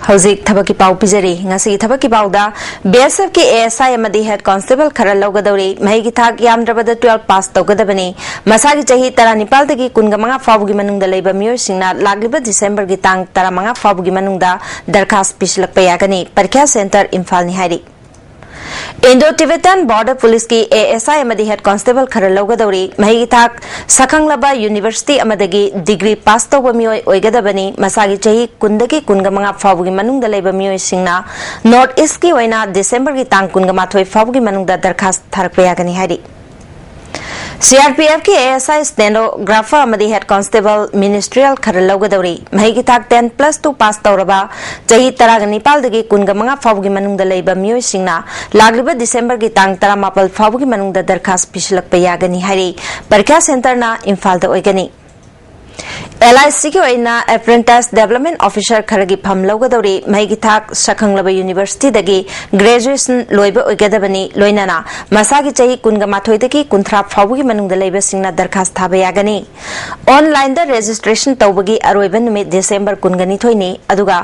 हौजिक थबक की पाउ पिजरी ngasi थबक की पाउदा BSF की ASI अमदी हेड कांस्टेबल खरल लौगदौरी मही की थाक यामद्रबद 12 पास तौगदबनी मसागी चही 19 दगी 15 फाबुगी मनुंगदा लेबा मियोसिंगना लागलिबा डिसेंबर की तांग 15 फाबुगी मनुंगदा दरखास्त पिछलक पयागनी परीक्षा सेंटर इम्फाल निहारी इंडो टिबेटन बॉर्डर पुलिस की ASI अमदी हेड कांस्टेबल खरल लौगदौरी मही की थाक सखंगलबा यूनिवर्सिटी अमदगी डिग्री पास तौबा मियोय ओइगदबनी मसागी चही 15 फाबुगी मनुंगदा लेबा मियोसिंगना नॉर्थ ईस्ट की ओइना डिसेंबर की तांग 15 फाबुगी मनुंगदा दरखास्त थारक पयागनी हारी CRPF की ASI स्टेनोग्राफर अमदी हेड कांस्टेबल मिनिस्ट्रियल खरल लौगदौरी मही की थाक 10+2 पास तौरबा चही 19 दगी 15 फाबुगी मनुंगदा लेबा मियोसिंगना लागलिबा डिसेंबर की तांग 19 फाबुगी मनुंगदा दरखास्त पिछलक पयागनी हारी परीक्षा सेंटर ना इम्फाल दा ओइगनी LIC की ओइना अप्रेंटिस डेवलपमेंट ऑफिसर खरगी फम लौगदौरी मही की थाक सखंगलबा यूनिवर्सिटी दगी ग्रेजुएशन लोइबा ओइगदबनी लोइनाना मसागी चही 15 दगी 30 फाबुगी मनुंगदा लेबा सिंगना दरखास्त थाबा यागनी ऑनलाइन दा रजिस्ट्रेशन तौबगी अरोइबा नुमित डिसेंबर 19 नि अदुगा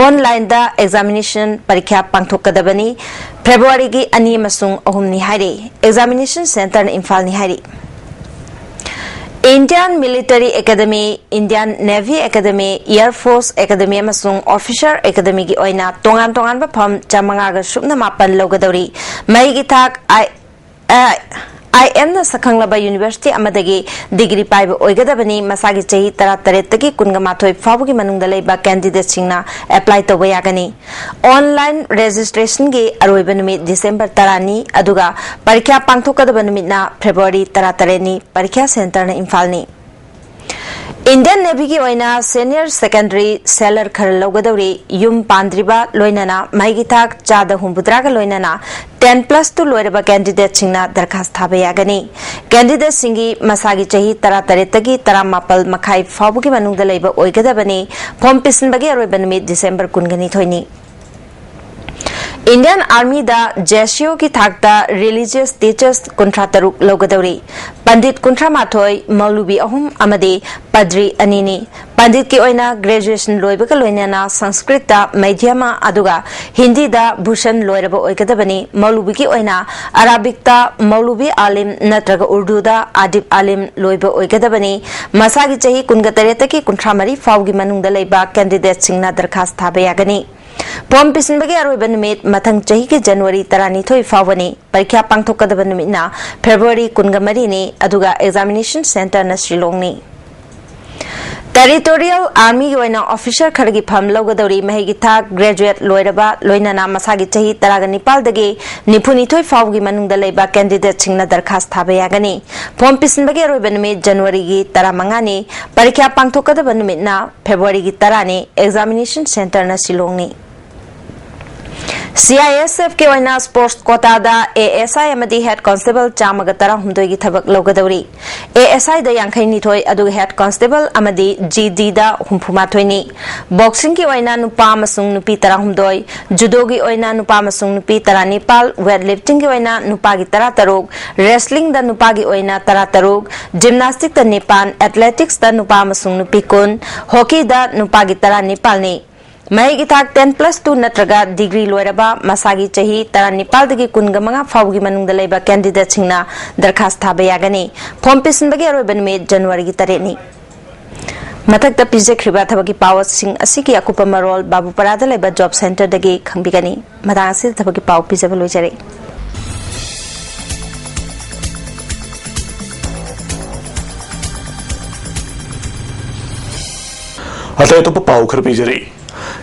ऑनलाइन दा एग्जामिनेशन परीक्षा पांगथोकदबनी फेब्रुआरी की 2 मसुंग 3 नि हारी एग्जामिनेशन सेंटर इम्फाल नि हारी Indian military academy Indian navy academy air force academy officer academy की ओइना तोंगान तोंगान फम 5,9 लौगदौरी मही की थाक IM सखंगलबा यूनिवर्सिटी अमदगी डिग्री पाइब ओइगदबनी मसागी चही 13 तगी 15 फाबुगी मनुंगदा लेबा कैंडिडेट सिंगना अप्लाई तौबा यागनी ऑनलाइन रजिस्ट्रेशन की अरोइबा नुमित डिसेंबर 13 अदुगा परीक्षा पांगथोकदबा नुमितना फेब्रुआरी 13 परीक्षा सेंटर न इम्फाल नि इंडियन नेवी की ओइना सीनियर सेकेंडरी सेलर खरल लौगदौरी युम पांद्रिबा लोइनाना मही की थाक 4 लोइनाना 10+2 लोइरबा कैंडिडेट सिंगना दरखास्त थाबा यागनी कैंडिडेट सिंगी मसागी चही 13 तगी 19 मखाई फाबुगी मनुंगदा लेबा ओइगदबनी फॉर्म पिसनबगी अरोइबा नुमित डिसेंबर 19 इंडियन आर्मी दा जेसीओ की थाकता रिलीजियस टीचर्स 13 लौगदौरी पंडित 13 मौलवी 3 अमदी पद्री अनिनी पंडित की ओइना ग्रेजुएशन लोइबका लोइनाना संस्कृत मध्यमा अदुगा हिंदी दा भूषण लोइरबा ओइगदबनी मौलवी की ओइना अरबिक दा मौलवी आलिम नत्रगा उर्दू दा आदिब आलिम लोइबा ओइगदबनी मसागी चही 19 तकी 13 फावगी मनुंगदा लेबा कैंडिडेट सिंगना दरखास्त थाबा यागनी फॉर्म पिसनबगे अरोइबा नुमित मथंग चही के जनवरी 12 फावनी परीक्षा पांगथोकदबा नुमितना फेब्रुआरी 19 नि अदुगा एग्जामिनेशन सेंटर न शिलोंगनी टेरिटोरियल आर्मी की ओइना ऑफिसर खरगी फम लौगदौरी मही की थाक ग्रेजुएट लोइरबा लोइनाना मसागी चही 19 दगी 92 फावगी मनुंगदा लेबा कैंडिडेट सिंगना दरखास्त थाबा यागनी फॉर्म पिसनबगे अरोइबा नुमित जनवरी की 15 नि परीक्षा पांगथोकदबा नुमितना फेब्रुआरी की 13 नि एग्जामिनेशन सेंटर न शिलोंगनी CISF के ओइना स्पोर्ट्स कोटा दा ASI अमदी हेड कांस्टेबल 113 की थबक लौगदौरी ASI दा 52 अदुग हेड कांस्टेबल अमदी GD दा 34 नि बॉक्सिंग की ओइना नुपा मसुंग नुपी 13 जुडो की ओइना नुपा मसुंग नुपी 19 वेट लिफ्टिंग की ओइना नुपा की 13 रेसलिंग दा नुपा की ओइना 13 जिम्नास्टिक दा 9 एथलेटिक्स दा नुपा मसुंग नुपी 9 हॉकी दा नुपा की 19 नि मही की थाक 10+2 नत्रगा डिग्री लोइरबा मसागी चही 19 दगी 15 फावगी मनुंगदा लेबा कैंडिडेट सिंगना दरखास्त थाबा यागनी फॉर्म पिसनबगे अरोइबा नुमित जनवरी की 3 नि मथक्ता पिजेख्रिबा थबकी पावत सिंग असिकी अकुपा मरोल बाबूपरादा लेबा जॉब सेंटर दगी खंबिगनी मदांगसी थबकी पाव पिजबा लोइजरे अतय तो पाव खर पिजरे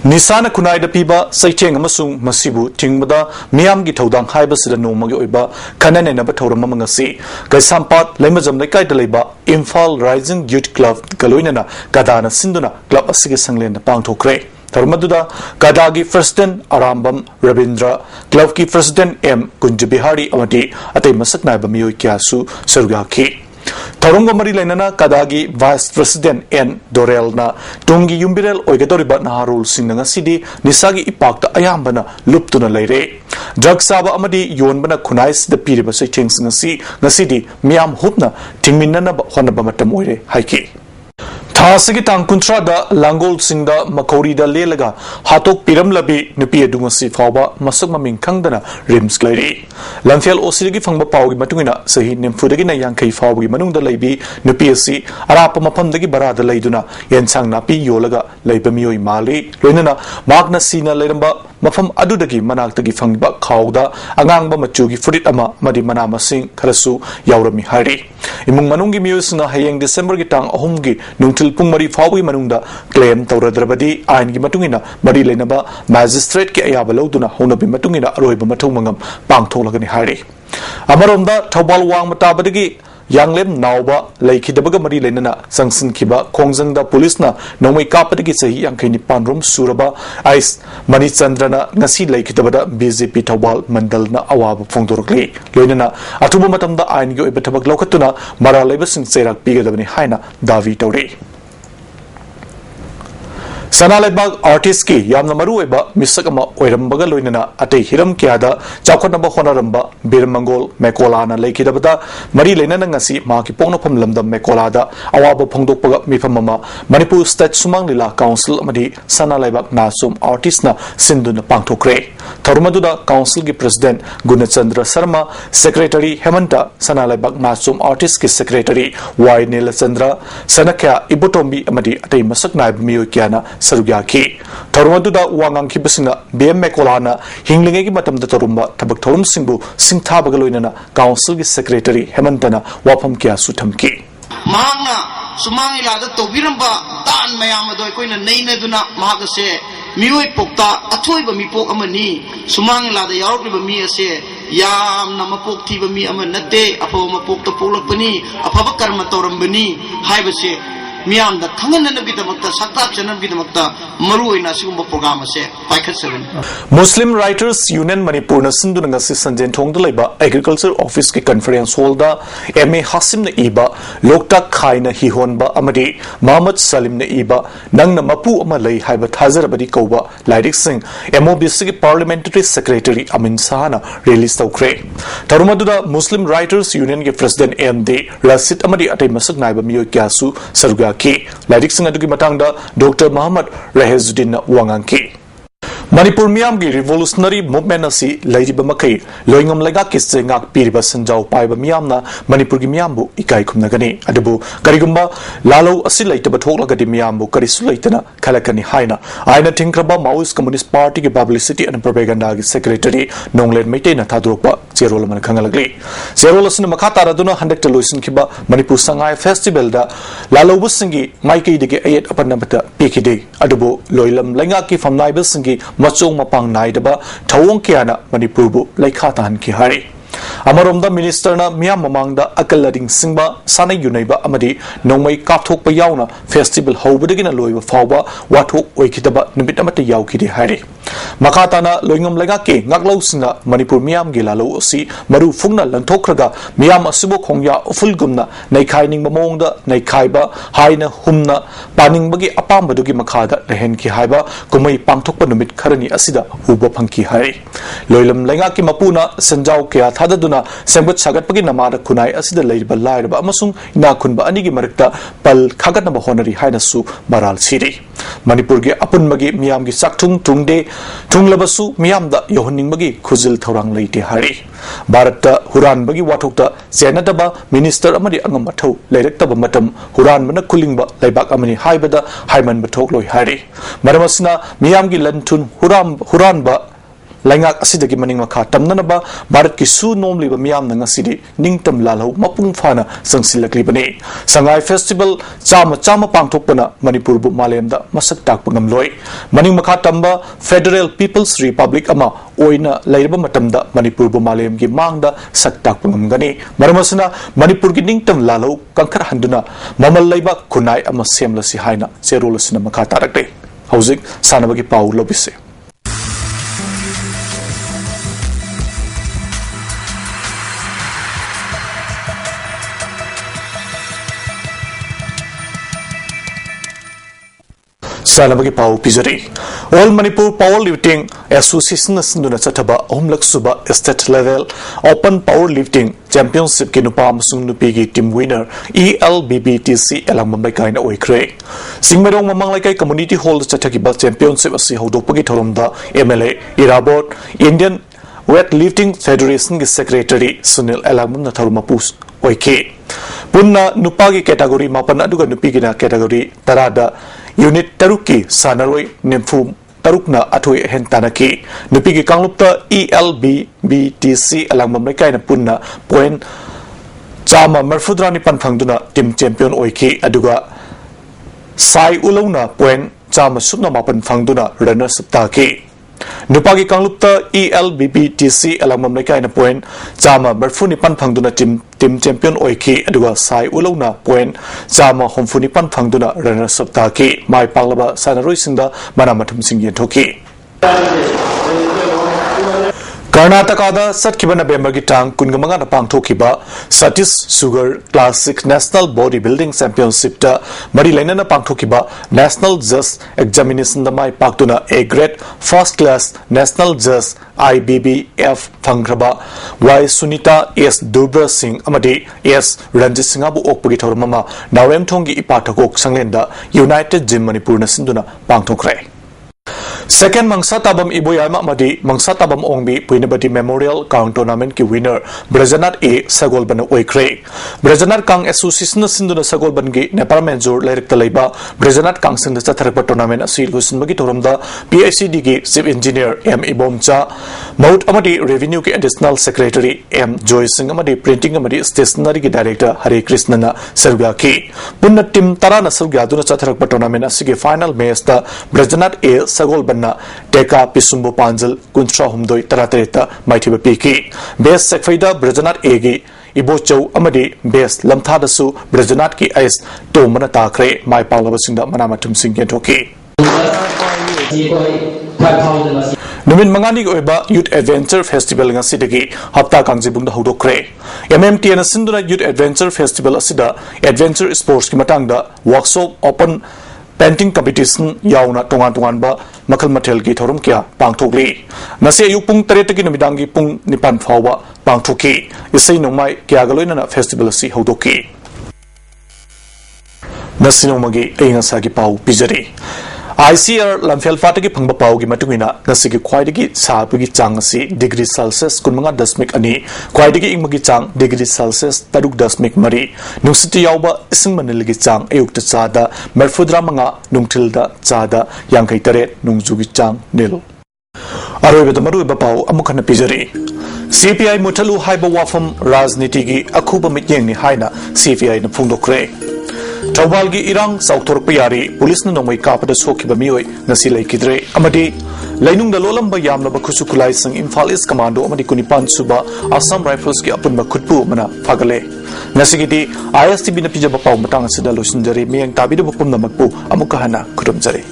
निसान खुनाइद पीबा सैचेंग अमसुंग मसिबु थिंगबदा मियाम की थौदांग हाइबसिदा नोमगी ओइबा खननेनबा थौरम मंगसी कैसामपात लेमजम लेकाइद लेबा इम्फाल राइजिंग यूथ क्लब गलोइनना गदाना सिंदुना क्लब असिगे संगलेन पांगथोक्रे थौरमदुदा गदागी प्रेसिडेंट आरामबम रविंद्र क्लब की प्रेसिडेंट एम कुंजबिहारी अमदी अतै मसक नाइबा मियोय क्यासु सरुगाखी थौरंग मरी लेना कदागी वाइस प्रेसिडेंट एन दोरेलना तुंगी युम्बिरेल ओइगदोरिबा नहारुल सिंगना सिदी निसागी इपाक्ता अयाम्बना लुप्तुना लेरे ड्रग साबा अमदी योनबना खुनाइस द पीरिबा सैचेंग ngasi मियाम हुपना थिंगमिनना होनबा मतम ओइरे हाइकी थासगी तांग कुंथ्रादा लांगोल सिंगदा मखौरीदा लेलगा हातोक पिरमलबी नुपी अदु ngasi फावबा मसक ममिंग खंगदना रिम्स क्लैरी लंफेल ओसिलगी फंगबा पावगी मतुंगिना सही निमफुदगी ना यांखै फावगी मनुंगदा लैबी नुपी असि अराप मफमदगी बरादा लैदुना येनसांग नापी योलगा लैबा मियोय माली लोइनना मागना सीना लैरंबा मफम अदुदगी मनाक्तगी फंगबा खावदा अंगांगबा मचुगी फुरिट अमा मदि मना मसिंग खरसु यावरमी हारी इमुंग मनुंगी मियोसना हयेंग डिसेंबर की तांग अहुमगी नुंगथिल पुंग मरी फावगी मनुंगदा क्लेम तौरद्रबदी आइन की मतुंगिना मरी लेनबा मैजिस्ट्रेट के अयाबा लौदुना होनबी मतुंगिना अरोइबा मथौ मंगम पांगथोलगनी हारी अमरोमदा थौबाल वांग मताबदगी यांगलेम नावबा लैखिदबगा मरी लेनना संगसिनखिबा खोंजंगदा पुलिसना नोमै कापदगी सही यांखैनि पानरुम सुरबा आइस मणिचंद्रना ngasi लैखिदबदा बीजेपी थौबाल मंडलना अवाब फोंदोरकले लोइनना अथुबा मतमदा आइनगी ओइबा थबक लौखतुना मरा लैबसिंग चेराक पिगदबनि हाइना दावी तौरे सनालेबाग आर्टिस्ट की यामना मरुएबा मिसक अमा ओइरमबगा लोइनना अतै हिरम क्यादा चाखनबा होनरमबा बीरमंगोल मेकोलाना लैखिदबदा मरी लेनना ngasi माकी पोंगनफम लमदम मेकोलादा अवाब फोंदोकपगा मिफम अमा मणिपुर स्टेट सुमांग लीला काउंसिल अमदी सनालेबाग नासुम आर्टिस्टना सिंधुना पांगथोक्रे थरुमदुदा काउंसिल की president Gunachandra Sharma secretary Hemanta Sanaleibak Nasum artist की सेक्रेटरी वाई नीलचंद्र सनख्या इबुटोम्बी अमदी अतै मसक नायब मियो क्याना सरुग्याखी थरुमदुदा वांगांखी बसिना बीएम मेकोलाना हिंगलिंगे की मतमदा तरुम्बा थबक थोरुम सिंबु सिंगथाबगा लोइनना काउंसिल की सेक्रेटरी हेमंतना वाफम क्या सुथमकी महांगना सुमांगिलादा तोबिरंबा तान मयाम अदोय कोइना नैनदुना महागसे मियोय पोक्ता अथोइबा मिपोक अमनी सुमांगिलादा यावरबा मी असे यामना मपोक थीबा मी अम नते अफो मपोक्ता पोलकपनी अफबा कर्म तौरंबनी हाइबसे मियामदा खंगननबगिदमक्ता सक्ताचनबगिदमक्ता मरुओइना सिगुम्बा प्रोग्राम असे पाइखसगन मुस्लिम राइटर्स यूनियन मणिपुर न सिंधुना ngasi संजेन थोंगदा लैबा एग्रीकल्चर ऑफिस की कॉन्फ्रेंस हॉल दा एमए हासिम न इबा लोकटाक खाइना हिहोनबा अमदी मोहम्मद सलीम न इबा नंगना मपु अमा लै हाइबा थाजरबदी कौबा लाइरिक सिंह एमओबीसी की पार्लियामेंट्री सेक्रेटरी अमिन साहना रिलीज तौख्रे थरुमदुदा मुस्लिम राइटर्स यूनियन के प्रेसिडेंट एमडी रशीद अमदी अतै मसक नाइबा मियो क्यासु सरुगा की लाइरिक सिंह अदुगी मतंगदा डॉक्टर मोहम्मद रहेजुद्दीन वांगांकी मणिपुर मियाम की रिवोल्यूशनरी मूवमेंट असी लैरिबा मखै लोइंगम लैगा की सेंगाक पीरिबा संजाव पाइबा मियामना मणिपुर की मियामबु इकाई खुमनगनी अदुबु करिगुम्बा लालो असी लैतबा थोकलगदि मियामबु करिसु लैतना खलकनी हाइना आइना थिंख्रबा माओइस्ट कम्युनिस्ट पार्टी की पब्लिसिटी एंड प्रोपेगेंडा की सेक्रेटरी नोंगलेन मैतेना थादुरपा जेरोल मन खंगलगली जेरोल असिन मखा तारादुना हंडक्ट लोइसिनखिबा मणिपुर संगाय फेस्टिवल दा लालोबु सिंगी माइकैदगे अयेत अपनबता पेखिदे अदुबु लोइलम लैंगा की फमनाइबा सिंगी मचोंग मपांग नाइदबा थवोंग क्याना मणिपुरबु लैखा ताहनखि हारे अमरोमदा मिनिस्टरना मियाम ममांगदा अकलरिंग सिंबा सानै युनैबा अमदी नोंमै काथोकपा यावना फेस्टिवल हौबदगिना लोइबा फावबा वाथोक ओइखिदबा नुमित अमता यावखिदे हारे मखाताना लोइंगम लैगा के ngaklousinga मणिपुर मियाम गे लालो असि मरु फुंगना लंथोखरगा मियाम असुबो खोंया उफुलगुमना नैखाइनिंग ममोंगदा नैखाइबा हाइना हुमना पानिंगबगी अपामबदुगी मखादा रहेनखि हाइबा कुमै पांथोकपा नुमित खरनी असिदा उबा फंखि हारे लोइलम लैगा की मपुना संजाव के थाददुना सेंबुत सागतपगी नमादा खुनाई असिदा लैरिबा लाइरबा अमसुंग इना खुनबा अनिगी मरक्ता पल खागतनबा होनरी हाइनासु मराल सिरि मणिपुर के अपुनबगी मियाम की साक्थुंग तुंगदे थुंगलबसु मियामदा योहनिंगबगी खुजिल थौरांग लैते हारि भारतता हुरानबगी वाथोकता चेनदबा मिनिस्टर अमदि अंगम मथौ लैरक्तबा मतम हुरानबना खुलिंगबा लैबाक अमनि हाइबदा हाइमन बथोक लोइ हारि मरमसना मियामगी लंथुन हुरानबा लैंगाक असिदगी मनिंग मखा तमननबा भारत की सु नोमलिबा मियामना ngasidi ningtam lalhau mapung fana sangsilakliबने संगाई फेस्टिवल चाम पांगथोकपना मणिपुर बु मालेमदा मसक ताकप ngamloi मनिंग मखा तंबा फेडरल पीपल्स रिपब्लिक अमा ओइना लैरबा मतमदा मणिपुर बु मालेम की मांगदा सक ताकप ngamgani मरमसना मणिपुर की निंगतम lalhau कंखर हंदुना ममल लैबा खुनाई अमा सेमलसी हाइना चेरोलसिना मखा तारकते हौजिक सानबगी पाउ लोबिसे सालबगी पाउ पिजरी all Manipur power lifting association सिंधुना चथबा अहमलक सुबा state level open power lifting championship की नुपा अमसुंग नुपी की टीम विनर ELBBTC एलांगमम लैकाइना ओइख्रे सिंगमेरोंग ममंग लैकाइ कम्युनिटी हॉल चथकिबा चैंपियनशिप असि हौदोकपगी थोरमदा MLA Irabot Indian weight lifting federation की सेक्रेटरी सुनील एलांगमम नथरुमपुस ओइखे पुन्ना नुपा की कैटेगरी मापन अदुगा नुपी की कैटेगरी तरादा यूनिट तरुक की सानरोय निम्फु तरुकना अथोय हेन तानकी नुपी की कांगलुप्ता ELBBTC अलांगमम लैकाइना पुन्ना पॉइंट चामा मरफुद्रा निपन फंगदुना टीम चैंपियन ओइखे अदुगा साई उलौना पॉइंट चामा सुपना मापन फंगदुना रनर्स अप ताकी नुपा की कांगलुप्ता ELBBTC अलांगमम लैकाइना पॉइंट चामा मरफु निपन फंगदुना टीम चैंपियन ओइखे अदुगा साई उलौना पॉइंट चामा होमफु निपन फंगदुना रनर्स अप ताकी माय पांगलबा सानरोइसिंदा मनामथुम सिंह येंथोकी कर्नाटकादा सत्किबा नवेम्बर की टांग कुनगमंगा पांगथोखिबा Satish sugar classic national body building championship ता मरी लेना पांगथोखिबा नेशनल जज एग्जामिनेशन माय पाक्तुना A grade first class national जज IBBF फंग्रबा वाई सुनीता S दुर्बा सिंह अमदी S रंजित सिंह अबु ओकपगी थौरममा नावेमथोंगी इपाथकोक संगलेंदा यूनाइटेड जिम मणिपुर न सिंधुना पांगथोखरे सेकेंड मंगसा ताबम इबोयामा मदी मंगसा ताबम ओंगबी पुइनबदी मेमोरियल काउंट टूर्नामेंट की विनर ब्रजनाथ A सगोलबन ओइख्रे ब्रजनाथ कांग एसोसिएशन सिंधुना सगोलबन की नेपाल मेजोर लेरिक लेबा ब्रजनाथ कांग सिंध चथरप टूर्नामेंट असि लुसनबगी तोरमदा PICD की चीफ इंजीनियर M इबोमचा मौत अमदी रेवेन्यू के additional secretary M Joy Singh अमदी प्रिंटिंग अमदी स्टेशनरी की डायरेक्टर हरे कृष्णना सर्व्या की पुन्ना टीम तरा न सर्व्या दुना चथरप टूर्नामेंट असि के फाइनल मैच ता ब्रजनाथ A सगोलबन टेका पिसुम्बो पांजल कुंत्रा हुमदोई तरातरेता माइथिबा पीकी बेस सेक्फैदा ब्रजनाथ A की इबोचौ अमदी बेस लमथादसु ब्रजनाथ की आइस तोमना ताखरे माय पालबसिंदा मनामथुम सिंह येंथोकी नुमिन मंगानी ओइबा यूथ एडवेंचर फेस्टिवल ngasi हप्ता कांगजिबुंग हौदोखरे MMTN सिंधुना यूथ एडवेंचर फेस्टिवल असिदा एडवेंचर स्पोर्ट्स की मतंगदा वर्कशॉप ओपन पेंटिंग कंपटीशन यावना तोंगान तोंगानबा मखल मथेल की थौरम क्या पांगथोकली नसे अयुक पुंग 3 की नुमिदांगी पुंग 9 फावबा पांगथोकी इसै नोंमाय क्या गलोइना फेस्टिवल असि हौदोकी नसी नोमगी एंगसा की पाउ पिजरी ICR लमफेल फाटगी फंगबा पाउगी मतुगिना नसिगी ख्वाइदगी साबगी चांग असि डिग्री सेल्सियस 15.2 ख्वाइदगी इंगमगी चांग डिग्री सेल्सियस 3.3 नुसिति यावबा इसिंग मनलगी चांग अयुक्त चादा मरफुद्रा मंगा नुंगथिलदा चादा 53 नुंगजुगी चांग निल अरोइबदा मरुइबा पाउ अमुखन पिजरी CPI मुथलु हाइबा वाफम राजनीति की अखुबा मित्येंगनि हाइना CPI न फुंगदोखरे थौबाल की इरांग साउथोरप यारी पुलिस ने नोंमै कापदा सोखिबा मियोय नसी लेकिद्रे अमदी लैनुंग लोलंबा यामलबा खुसु खुलाई संग इम्फाल ईस्ट कमांडो अमदी कुनिपान सुबा असम राइफल्स की अपुनबा खुटपु मना फागले नसीगिदी ISTB न पिजबा पाउ मतंग असदा लोसनजरी मियंग ताबिदबा पुमनमकपु अमुका हना खुरमजरी।